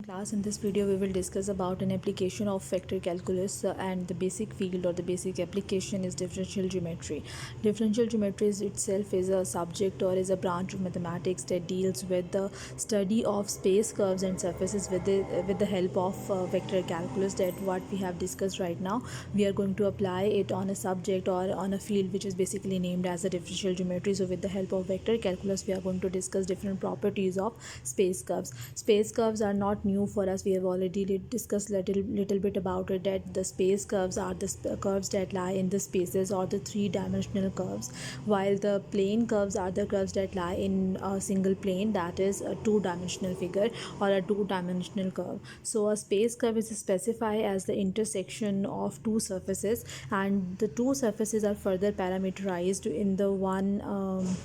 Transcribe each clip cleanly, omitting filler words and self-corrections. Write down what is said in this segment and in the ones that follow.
class. In this video we will discuss about an application of vector calculus, and the basic field or the basic application is differential geometry. Differential geometry itself is a subject or is a branch of mathematics that deals with the study of space, curves and surfaces with the help of vector calculus. That what we have discussed right now, we are going to apply it on a subject or on a field which is basically named as a differential geometry. So with the help of vector calculus we are going to discuss different properties of space curves. Space curves are not new for us. We have already discussed little bit about it, that the space curves are the curves that lie in the spaces or the three-dimensional curves, while the plane curves are the curves that lie in a single plane, that is a two-dimensional figure or a two-dimensional curve. So a space curve is specified as the intersection of two surfaces, and the two surfaces are further parameterized in the one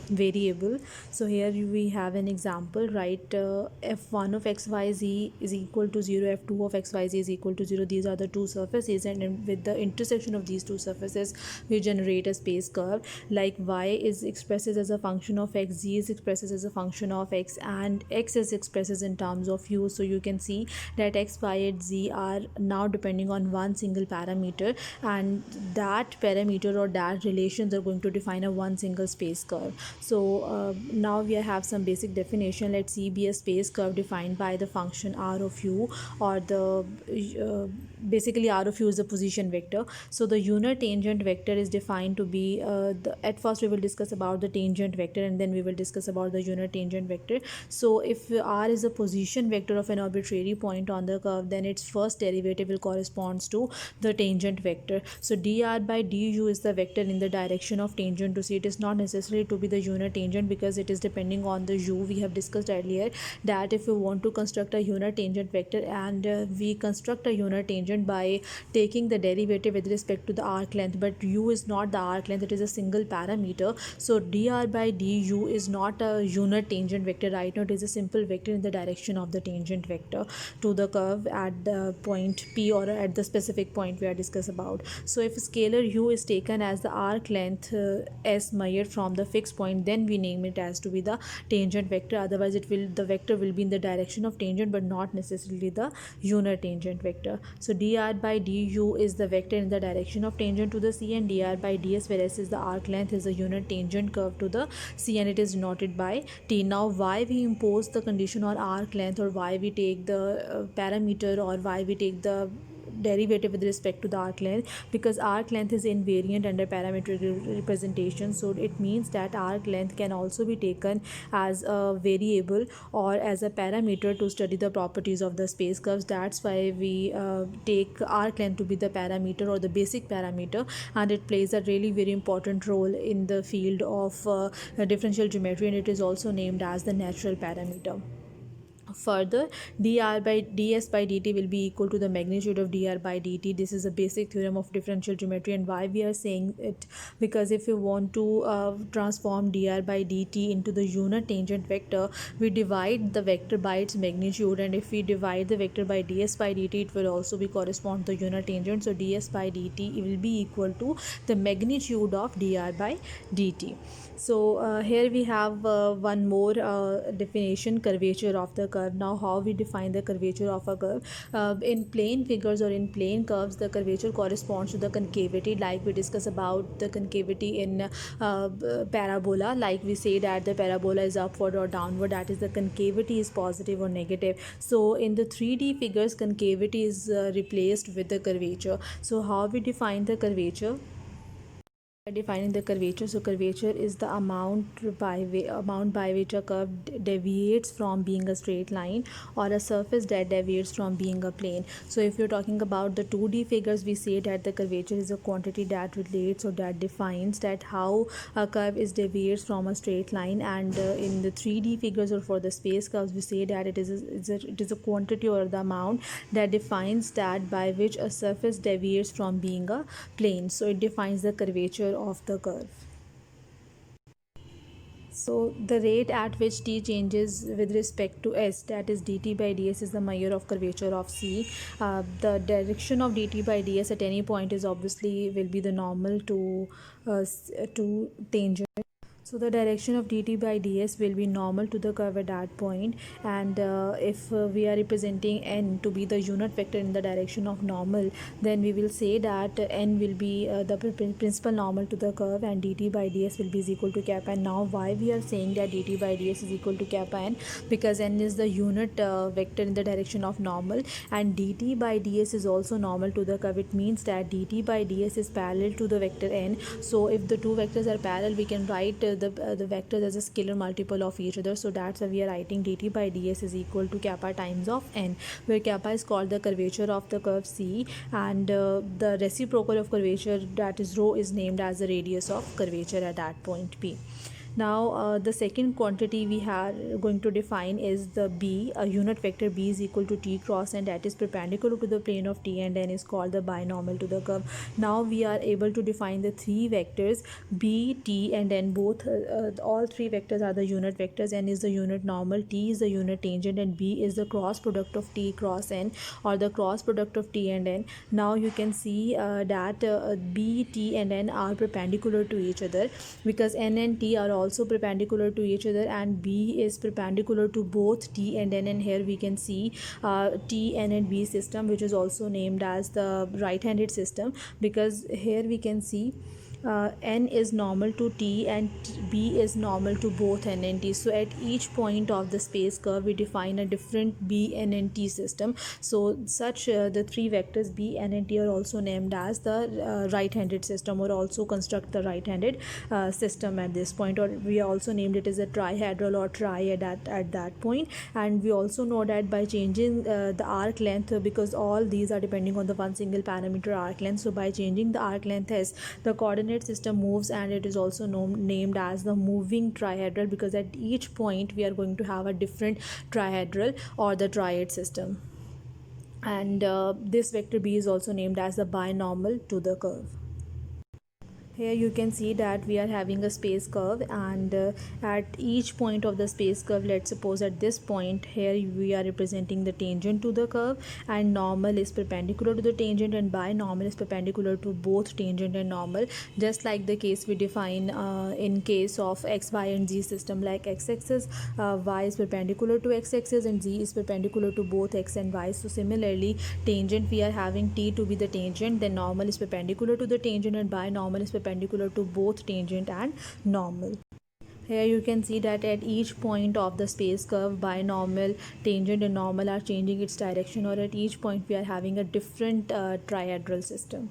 variable. So here we have an example, right? F1 of xyz is equal to 0, f2 of xyz is equal to 0. These are the two surfaces, and with the intersection of these two surfaces we generate a space curve. Like y is expressed as a function of x, z is expressed as a function of x, and x is expressed in terms of u. So you can see that x, y and z are now depending on one single parameter, and that parameter or that relations are going to define a one single space curve. So now we have some basic definition. Let's see, be a space curve defined by the function r of u, or the basically r of u is the position vector. So the unit tangent vector is defined to be at first we will discuss about the tangent vector, and then we will discuss about the unit tangent vector. So if r is a position vector of an arbitrary point on the curve, then its first derivative will corresponds to the tangent vector. So dr by du is the vector in the direction of tangent to c. It is not necessary to be the unit tangent because it is depending on the u. We have discussed earlier that if you want to construct a unit tangent vector, and we construct a unit tangent by taking the derivative with respect to the arc length, but u is not the arc length, it is a single parameter. So dr by du is not a unit tangent vector right now, it is a simple vector in the direction of the tangent vector to the curve at the point p, or at the specific point we are discuss about. So if scalar u is taken as the arc length s measured from the fixed point, then we name it as to be the tangent vector. Otherwise the vector will be in the direction of tangent but not necessarily the unit tangent vector. So dr by du is the vector in the direction of tangent to the c, and dr by ds, whereas is the arc length, is the unit tangent curve to the c, and it is denoted by t. Now why we impose the condition on arc length, or why we take the parameter, or why we take the derivative with respect to the arc length? Because arc length is invariant under parametric representation. So it means that arc length can also be taken as a variable or as a parameter to study the properties of the space curves. That's why we take arc length to be the parameter or the basic parameter, and it plays a really very important role in the field of differential geometry, and it is also named as the natural parameter. Further, dr by ds by dt will be equal to the magnitude of dr by dt. This is a basic theorem of differential geometry, and why we are saying it, because if you want to transform dr by dt into the unit tangent vector, we divide the vector by its magnitude, and if we divide the vector by ds by dt, it will also be correspond to the unit tangent. So ds by dt will be equal to the magnitude of dr by dt. So here we have one more definition, curvature of the curve. Now how we define the curvature of a curve? In plane figures or in plane curves, the curvature corresponds to the concavity, like we discuss about the concavity in parabola. Like we say that the parabola is upward or downward, that is the concavity is positive or negative. So in the 3D figures, concavity is replaced with the curvature. So how we define the curvature? By defining the curvature, so curvature is the amount by which a curve deviates from being a straight line, or a surface that deviates from being a plane. So if you're talking about the 2D figures, we say that the curvature is a quantity that relates or that defines that how a curve is deviates from a straight line, and in the 3D figures or for the space curves, we say that it is a quantity or the amount that defines that by which a surface deviates from being a plane. So it defines the curvature of the curve. So the rate at which t changes with respect to s, that is dt by ds, is the measure of curvature of c. The direction of dt by ds at any point is obviously will be the normal to tangent. So the direction of dt by ds will be normal to the curve at that point, and if we are representing n to be the unit vector in the direction of normal, then we will say that n will be the principal normal to the curve, and dt by ds will be is equal to kappa n. Now why we are saying that dt by ds is equal to kappa n? Because n is the unit vector in the direction of normal, and dt by ds is also normal to the curve. It means that dt by ds is parallel to the vector n. So if the two vectors are parallel, we can write the vectors as a scalar multiple of each other. So that's why we are writing dt by ds is equal to kappa times of n, where kappa is called the curvature of the curve C, and the reciprocal of curvature, that is rho, is named as the radius of curvature at that point P. Now the second quantity we are going to define is the b. A unit vector b is equal to t cross n, that is perpendicular to the plane of t and n, is called the binormal to the curve. Now we are able to define the three vectors b, t and n. Both all three vectors are the unit vectors. N is the unit normal, t is the unit tangent, and b is the cross product of t cross n, or the cross product of t and n. Now you can see that b, t and n are perpendicular to each other, because n and t are also perpendicular to each other, and b is perpendicular to both t and n. And here we can see t, n and b system, which is also named as the right-handed system, because here we can see n is normal to t and b is normal to both n and t. So at each point of the space curve we define a different b, n and t system. So such the three vectors b, n and t are also named as the right-handed system, or also construct the right-handed system at this point, or we also named it as a trihedral or triad at that point. And we also know that by changing the arc length, because all these are depending on the one single parameter arc length, so by changing the arc length as the coordinate system moves, and it is also named as the moving trihedral, because at each point we are going to have a different trihedral or the triad system. And this vector b is also named as the binormal to the curve. Here you can see that we are having a space curve, and at each point of the space curve, let's suppose at this point here we are representing the tangent to the curve, and normal is perpendicular to the tangent, and binormal is perpendicular to both tangent and normal, just like the case we define in case of x, y and z system. Like x-axis, y is perpendicular to x-axis and z is perpendicular to both x and y. So similarly, tangent, we are having t to be the tangent, then normal is perpendicular to the tangent, and binormal is perpendicular to both tangent and normal. Here you can see that at each point of the space curve, binormal, tangent and normal are changing its direction, or at each point we are having a different trihedral system.